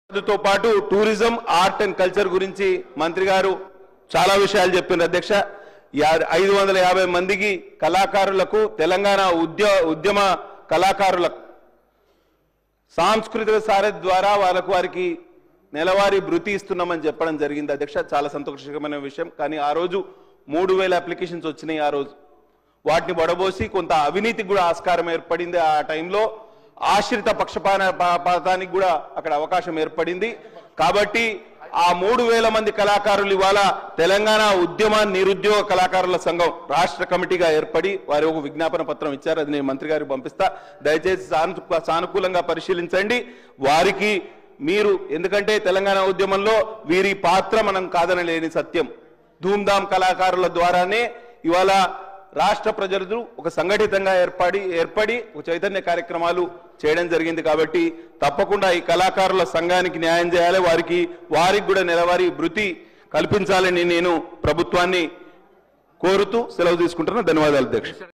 తో పాటు tourism art and culture గురించి మంత్రి గారు చాలా విషయాలు చెప్పినారు అధ్యక్ష 550 మందికి కళాకారులకు తెలంగాణ ఉద్యమ కళాకారులకు సాంస్కృతిక సారథ్యం ద్వారా వారికి నెలవారీ భృతి ఇస్తున్నామని చెప్పడం జరిగింది అధ్యక్ష చాలా సంతోషకరమైన విషయం కానీ ఆ రోజు 3000 అప్లికేషన్స్ వచ్చినాయి ఆ రోజు వాటిని బడబోసి కొంత అవినీతికి కూడా ఆస్కారం ఏర్పడింది ఆ టైంలో ఆశ్రిత పక్షపాతానికి కూడా అక్కడ అవకాశం ఏర్పడింది కాబట్టి ఆ 3000 మంది కళాకారులు ఇవాళ తెలంగాణ ఉద్యమ నిరుద్యోగ కళాకారుల సంఘం రాష్ట్ర కమిటీగా ఏర్పడి వారి ఒక విజ్ఞాపన పత్రం ఇచ్చారు అది నేను మంత్రి గారికి పంపిస్తా దయచేసి సానుకూలంగా పరిశీలించండి వారికి మీరు ఎందుకంటే తెలంగాణ ఉద్యమంలో వీరి పాత్ర మనం కాదనలేని సత్యం ధూమ్ధామ్ కళాకారుల ద్వారానే ఇవాళ రాష్ట్ర ప్రజలు ఒక సంఘటితంగా ఏర్పడి ఒక చైతన్య కార్యక్రమాలు చేయడం జరిగింది కాబట్టి తప్పకుండా ఈ కళాకారుల సంఘానికి న్యాయం చేయాలి వారికి కూడా నెలవారీ భృతి కల్పించాలని నేను ప్రభుత్వాన్ని కోరుతూ సెలవు తీసుకుంటున్నా ధన్యవాదాలు అధ్యక్ష